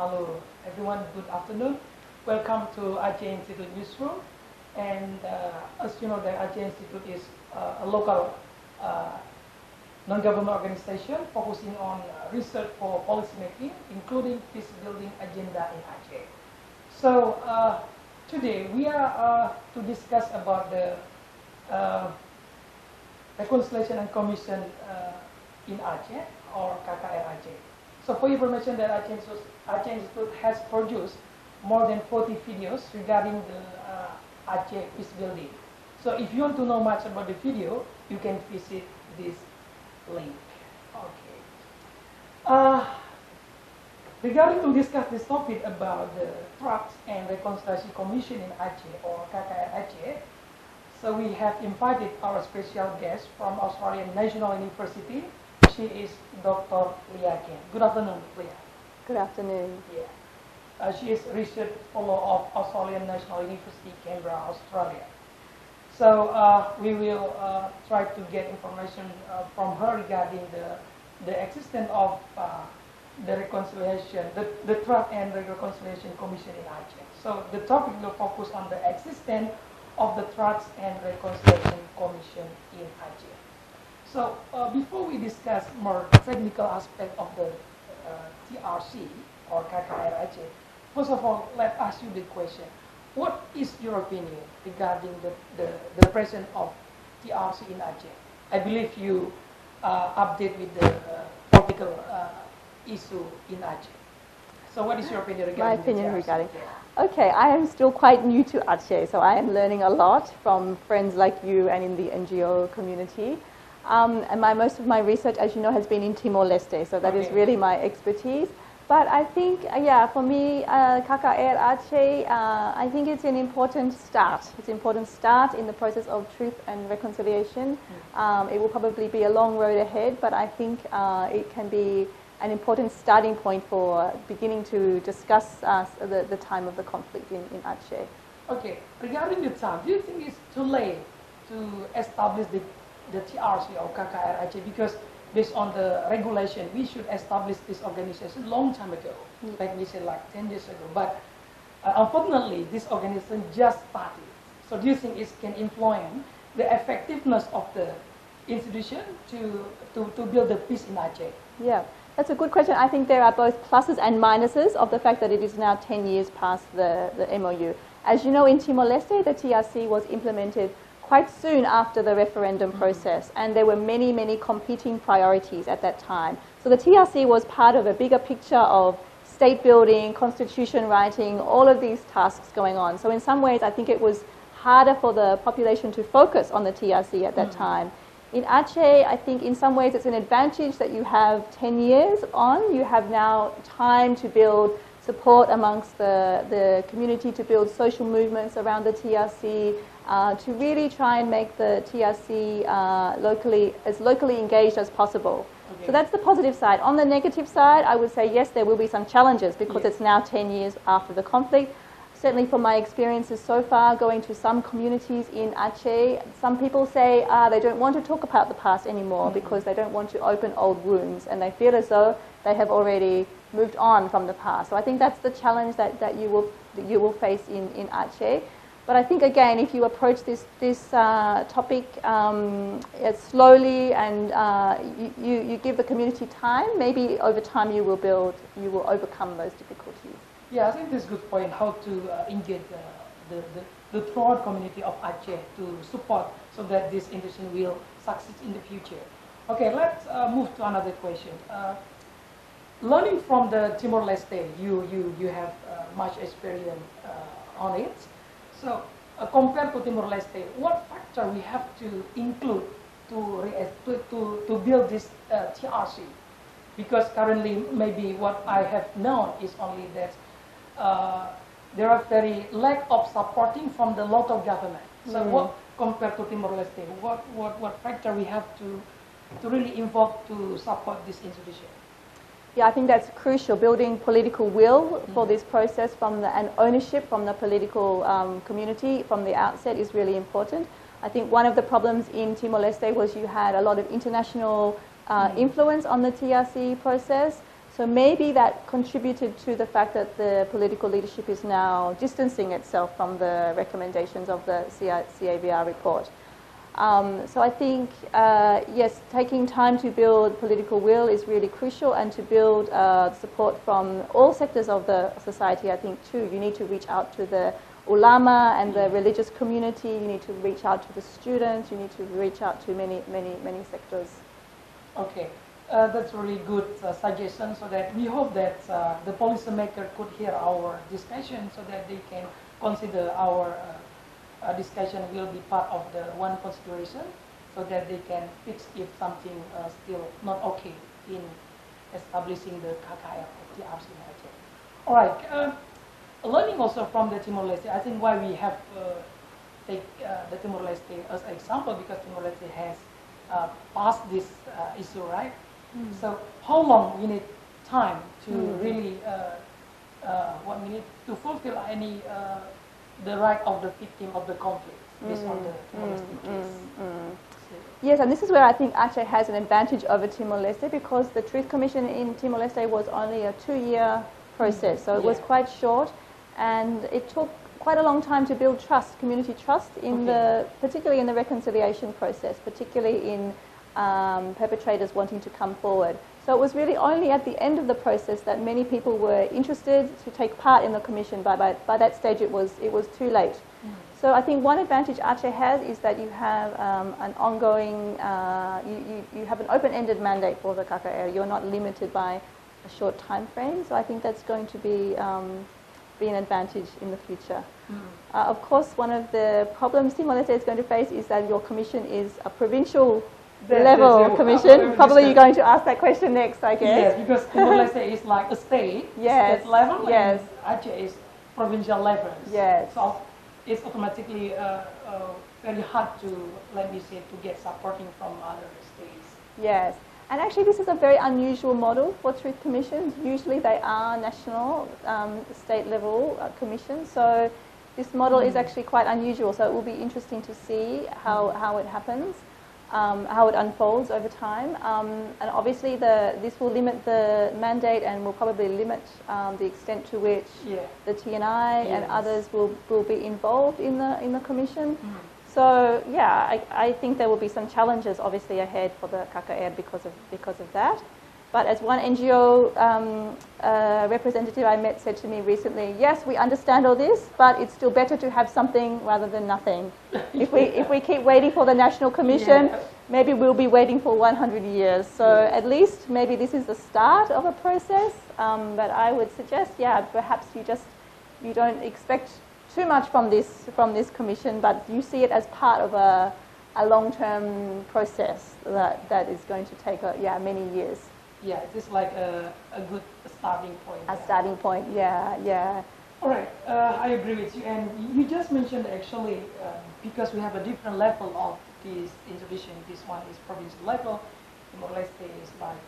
Hello everyone, good afternoon. Welcome to Aceh Institute newsroom. And as you know, the Aceh Institute is a local non-government organization focusing on research for policymaking, including peace building agenda in Aceh. So today we are to discuss about the Reconciliation and Commission in Aceh, or KKR Aceh. So for your information, that Aceh Institute has produced more than 40 videos regarding the Aceh peace building. So if you want to know much about the video, you can visit this link. Okay. Regarding to discuss this topic about the Truth and Reconciliation Commission in Aceh, or KKR Aceh, so we have invited our special guest from Australian National University. She is Dr. Lia Ken. Good afternoon, Lia. Good afternoon. Yeah. She is research fellow of Australian National University, Canberra, Australia. So we will try to get information from her regarding the existence of the reconciliation, the Truth and Reconciliation Commission in Aceh. So the topic will focus on the existence of the Truth and Reconciliation Commission in Aceh. So before we discuss more technical aspect of the TRC, or KKR Aceh, first of all, let's ask you the question. What is your opinion regarding the presence of TRC in Aceh? I believe you update with the political issue in Aceh. So what is your opinion regarding My opinion regarding? Yeah. Okay, I am still quite new to Aceh, so I am learning a lot from friends like you and in the NGO community. And most of my research, as you know, has been in Timor-Leste, so that is really my expertise. But I think, yeah, for me, KKR Aceh, I think it's an important start. It's an important start in the process of truth and reconciliation. It will probably be a long road ahead, but I think it can be an important starting point for beginning to discuss the time of the conflict in Aceh. Okay, regarding the time, do you think it's too late to establish the TRC or KKR Aceh? Because based on the regulation, we should establish this organization long time ago, like we said, like 10 years ago. But unfortunately, this organization just started. So do you think it can influence the effectiveness of the institution to build the peace in Aceh? Yeah, that's a good question. I think there are both pluses and minuses of the fact that it is now 10 years past the MOU. As you know, in Timor-Leste, the TRC was implemented quite soon after the referendum process, and there were many, many competing priorities at that time. So the TRC was part of a bigger picture of state building, constitution writing, all of these tasks going on. So in some ways, I think it was harder for the population to focus on the TRC at that time. In Aceh, I think in some ways it's an advantage that you have 10 years on. You have now time to build support amongst the community, to build social movements around the TRC, to really try and make the TRC as locally engaged as possible. Okay. So that's the positive side. On the negative side, I would say yes, there will be some challenges because it's now 10 years after the conflict. Certainly from my experiences so far, going to some communities in Aceh, some people say they don't want to talk about the past anymore because they don't want to open old wounds, and they feel as though they have already moved on from the past. So I think that's the challenge that you will face in Aceh. But I think, again, if you approach this topic slowly and you give the community time, maybe over time you will overcome those difficulties. Yeah, I think that's a good point, how to engage the broad community of Aceh to support so that this institution will succeed in the future. Okay, let's move to another question. Learning from the Timor-Leste, you have much experience on it. So compared to Timor-Leste, what factor we have to include to build this TRC? Because currently, maybe what I have known is only that there are very lack of supporting from the local government. So what compared to Timor-Leste, what factor we have to really involve to support this institution? Yeah, I think that's crucial. Building political will for this process and ownership from the political community from the outset is really important. I think one of the problems in Timor-Leste was you had a lot of international influence on the TRC process. So maybe that contributed to the fact that the political leadership is now distancing itself from the recommendations of the CAVR report. So I think, yes, taking time to build political will is really crucial, and to build support from all sectors of the society, I think, too. You need to reach out to the ulama and the religious community. You need to reach out to the students. You need to reach out to many sectors. Okay. That's really good suggestion, so that we hope that the policymaker could hear our discussion, so that they can consider our discussion will be part of the one consideration, so that they can fix if something still not okay in establishing the KKR or TRC in Aceh. All right. Learning also from the Timor-Leste, I think why we have take the Timor-Leste as an example, because Timor-Leste has passed this issue, right? So how long we need time to really what we need to fulfill any the right of the victim of the conflict based on the Timor-Leste case. Yes, and this is where I think Aceh has an advantage over Timor-Leste, because the Truth Commission in Timor-Leste was only a 2-year process, so it was quite short, and it took quite a long time to build trust, community trust, in particularly in the reconciliation process, particularly in perpetrators wanting to come forward. So it was really only at the end of the process that many people were interested to take part in the commission. By that stage, it was too late. So I think one advantage Aceh has is that you have an ongoing, you have an open-ended mandate for the KKR. You're not limited by a short time frame. So I think that's going to be an advantage in the future. Of course, one of the problems Timor-Leste is going to face is that your commission is a provincial level commission. Probably you're going to ask that question next, I guess. Yes, because Timor-Leste is like a state level, and Aceh is provincial level. Yes. So it's automatically very hard to, let me say, to get supporting from other states. Yes. And actually, this is a very unusual model for truth commissions. Usually they are national, state level commissions. So this model is actually quite unusual. So it will be interesting to see how it happens. How it unfolds over time, and obviously this will limit the mandate, and will probably limit the extent to which the TNI and others will be involved in the commission. So yeah, I think there will be some challenges obviously ahead for the KKR because of that. But as one NGO representative I met said to me recently, yes, we understand all this, but it's still better to have something rather than nothing. If we keep waiting for the National Commission, maybe we'll be waiting for 100 years. So at least maybe this is the start of a process. But I would suggest, perhaps you don't expect too much from this commission, but you see it as part of a long-term process that is going to take many years. Yeah, it is like a good starting point. A starting point, yeah. All right, I agree with you. And you just mentioned actually, because we have a different level of this institution. This one is provincial level, Timor-Leste is like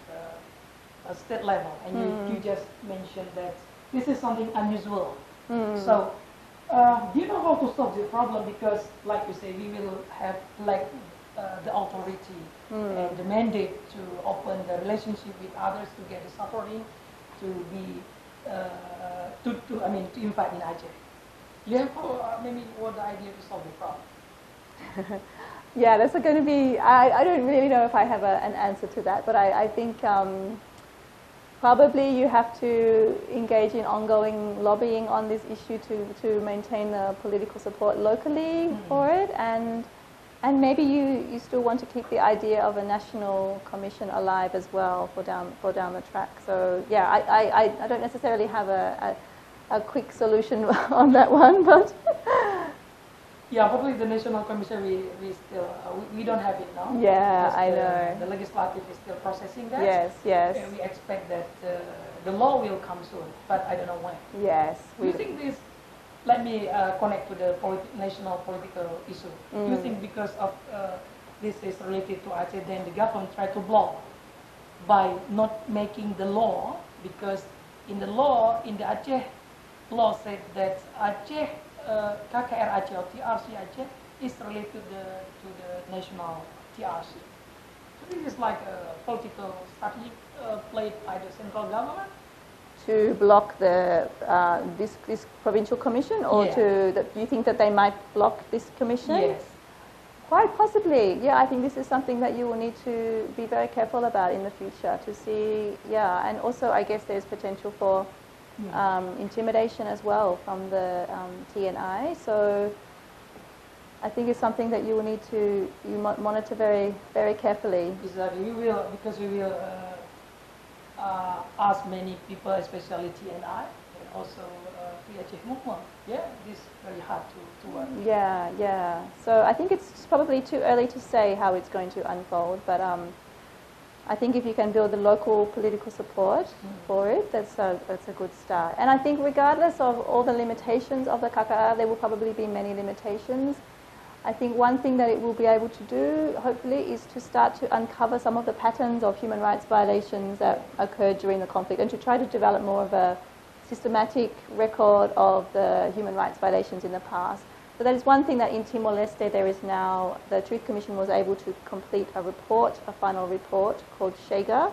a state level. And you just mentioned that this is something unusual. So, do you know how to solve the problem? Because, like you say, we will have like the authority and the mandate to open the relationship with others, to get the supporting, to be to invite in Aceh. You have maybe what the idea to solve the problem? Yeah, that's going to be. I don't really know if I have an answer to that, but I think probably you have to engage in ongoing lobbying on this issue to maintain the political support locally for it, and maybe you still want to keep the idea of a national commission alive as well for down the track. So yeah, I don't necessarily have a quick solution on that one, but yeah, probably the national commission we still we don't have it now. Yeah, I know. The legislative is still processing that. Yes. And we expect that the law will come soon, but I don't know when. Yes. Do you think this? Let me connect to the national political issue. Do you think because of this is related to Aceh, then the government tried to block by not making the law? Because in the law, in the Aceh law said that Aceh, KKR Aceh or TRC Aceh is related to the national TRC. This is like a political strategy played by the central government. To block the this provincial commission, or Yeah. you think that they might block this commission? Yes. Quite possibly. Yeah, I think this is something that you will need to be very careful about in the future to see. Yeah, and also I guess there's potential for intimidation as well from the TNI. So I think it's something that you will need to monitor very, very carefully. Exactly. We will, because we will ask many people, especially TNI and also the Aceh movement. Yeah, this is very hard to work. Yeah, yeah. So I think it's probably too early to say how it's going to unfold, but I think if you can build the local political support for it, that's a good start. And I think regardless of all the limitations of the KKR, there will probably be many limitations. I think one thing that it will be able to do, hopefully, is to start to uncover some of the patterns of human rights violations that occurred during the conflict and to try to develop more of a systematic record of the human rights violations in the past. So that is one thing that in Timor-Leste there is now, the Truth Commission was able to complete a report, a final report called Shega,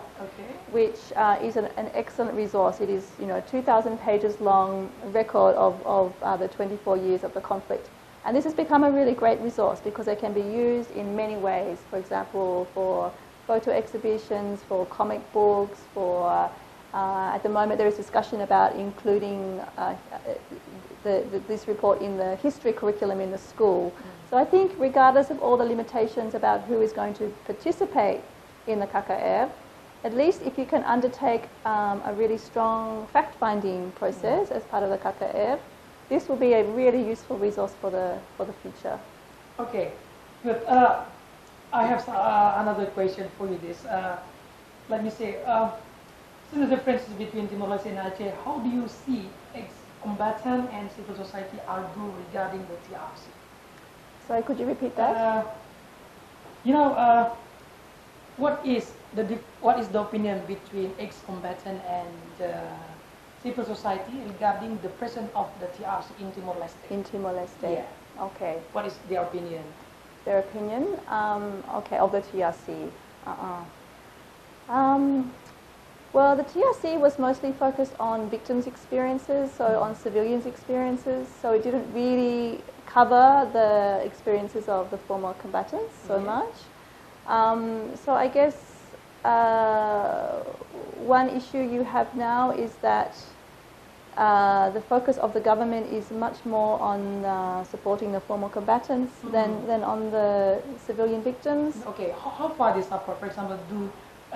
which is an excellent resource. It is, 2,000 pages long record of the 24 years of the conflict. And this has become a really great resource because it can be used in many ways. For example, for photo exhibitions, for comic books, for at the moment there is discussion about including this report in the history curriculum in the school. So I think regardless of all the limitations about who is going to participate in the KKR, at least if you can undertake a really strong fact-finding process as part of the KKR, this will be a really useful resource for the future. Okay, good. I have another question for you. Let me say, the differences between Timor-Leste and Aceh, how do you see ex-combatant and civil society argue regarding the TRC? Sorry, could you repeat that? What is the opinion between ex-combatant and civil society regarding the presence of the TRC in Timor-Leste? In Timor-Leste? Yeah. Okay. What is their opinion? Their opinion? Okay, of the TRC. Well, the TRC was mostly focused on victims' experiences, so on civilians' experiences, so it didn't really cover the experiences of the former combatants so much. So I guess one issue you have now is that the focus of the government is much more on supporting the former combatants than on the civilian victims. Okay, how far they support? For example,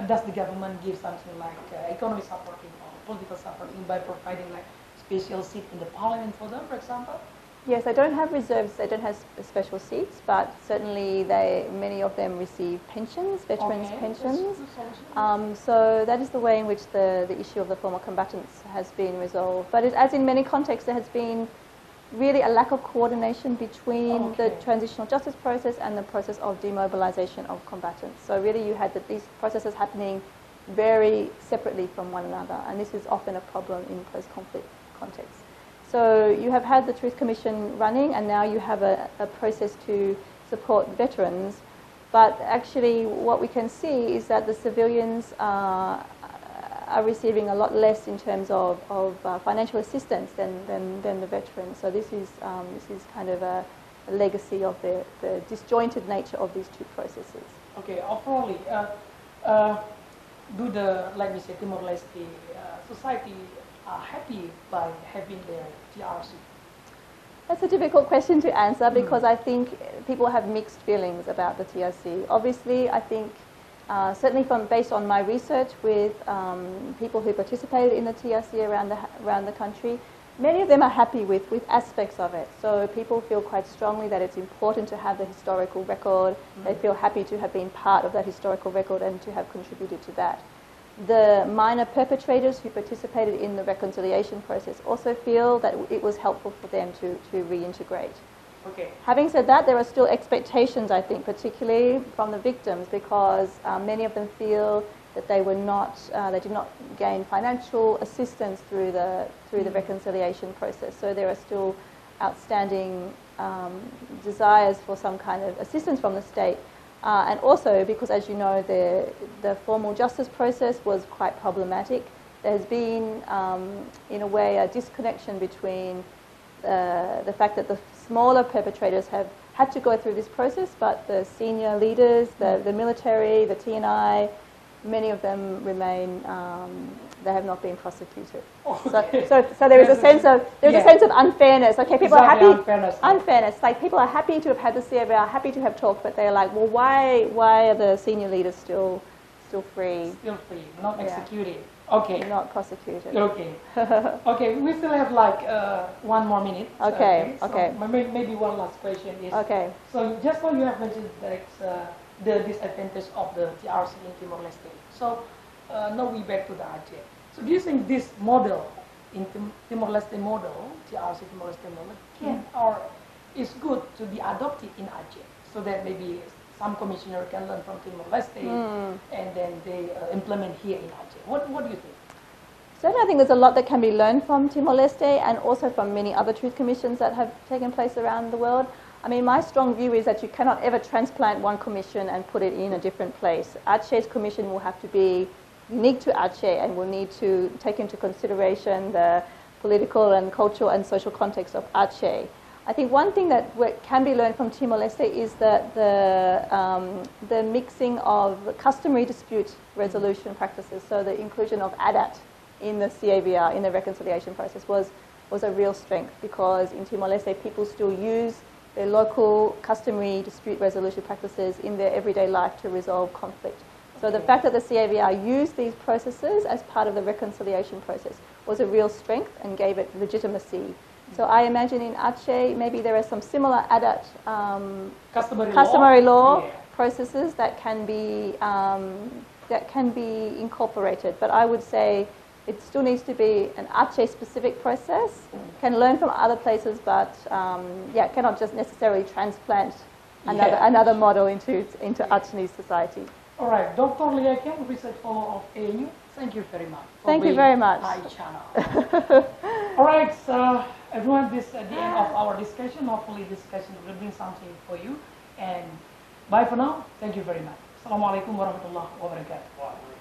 does the government give something like economic supporting or political supporting by providing like special seat in the parliament for them, for example? Yes, they don't have reserves, they don't have special seats, but certainly many of them receive pensions, veterans' pensions. So that is the way in which the issue of the former combatants has been resolved. But as in many contexts, there has been really a lack of coordination between the transitional justice process and the process of demobilization of combatants. So really you had these processes happening very separately from one another, and this is often a problem in post-conflict contexts. So you have had the Truth Commission running, and now you have a process to support veterans. But actually what we can see is that the civilians are receiving a lot less in terms of financial assistance than the veterans. So this is kind of a legacy of the disjointed nature of these two processes. Okay, overall, do the, let me say, Timor-Leste society are happy by having their TRC? That's a difficult question to answer because I think people have mixed feelings about the TRC. Obviously, I think certainly based on my research with people who participated in the TRC around the country, many of them are happy with aspects of it. So people feel quite strongly that it's important to have the historical record. They feel happy to have been part of that historical record and to have contributed to that. The minor perpetrators who participated in the reconciliation process also feel that it was helpful for them to reintegrate. Okay. Having said that, there are still expectations, I think, particularly from the victims, because many of them feel that they did not gain financial assistance through the reconciliation process. So there are still outstanding desires for some kind of assistance from the state And also because, as you know, the formal justice process was quite problematic. There's been, in a way, a disconnection between the fact that the smaller perpetrators have had to go through this process, but the senior leaders, the military, the TNI, many of them remain, they have not been prosecuted. Okay. So there is a sense of a sense of unfairness. Okay, people are happy. Unfairness. Like people are happy to have had the CAVR, happy to have talked, but they're like, well, why are the senior leaders still free? Still free, not executed. Okay. Not prosecuted. Okay. Okay, we still have like 1 more minute. Okay. So Okay. Maybe one last question is. Okay. So just now you have mentioned that the disadvantage of the TRC in Timor-Leste. So now we back to the Aceh. So do you think this model in Timor-Leste model, TRC Timor-Leste model, can or is good to be adopted in Aceh, so that maybe some commissioner can learn from Timor-Leste and then they implement here in Aceh? What do you think? Certainly, I think there's a lot that can be learned from Timor-Leste and also from many other truth commissions that have taken place around the world. I mean, my strong view is that you cannot ever transplant one commission and put it in a different place. Aceh's commission will have to be unique to Aceh and will need to take into consideration the political and cultural and social context of Aceh. I think one thing that can be learned from Timor-Leste is that the mixing of customary dispute resolution practices, so the inclusion of ADAT in the CAVR, in the reconciliation process, was a real strength, because in Timor-Leste people still use their local customary dispute resolution practices in their everyday life to resolve conflict. So the fact that the CAVR used these processes as part of the reconciliation process was a real strength and gave it legitimacy. So I imagine in Aceh maybe there are some similar ADAT customary law processes that can be incorporated. But I would say it still needs to be an Aceh-specific process. Can learn from other places, but cannot just necessarily transplant another model into Acehnese society. All right, Dr. Lia Ken, Research Fellow of ANU, thank you very much. Thank you very much. Hi, channel. All right, so everyone, this is the end of our discussion. Hopefully, this discussion will bring something for you. And bye for now. Thank you very much. Assalamualaikum warahmatullahi wabarakatuh.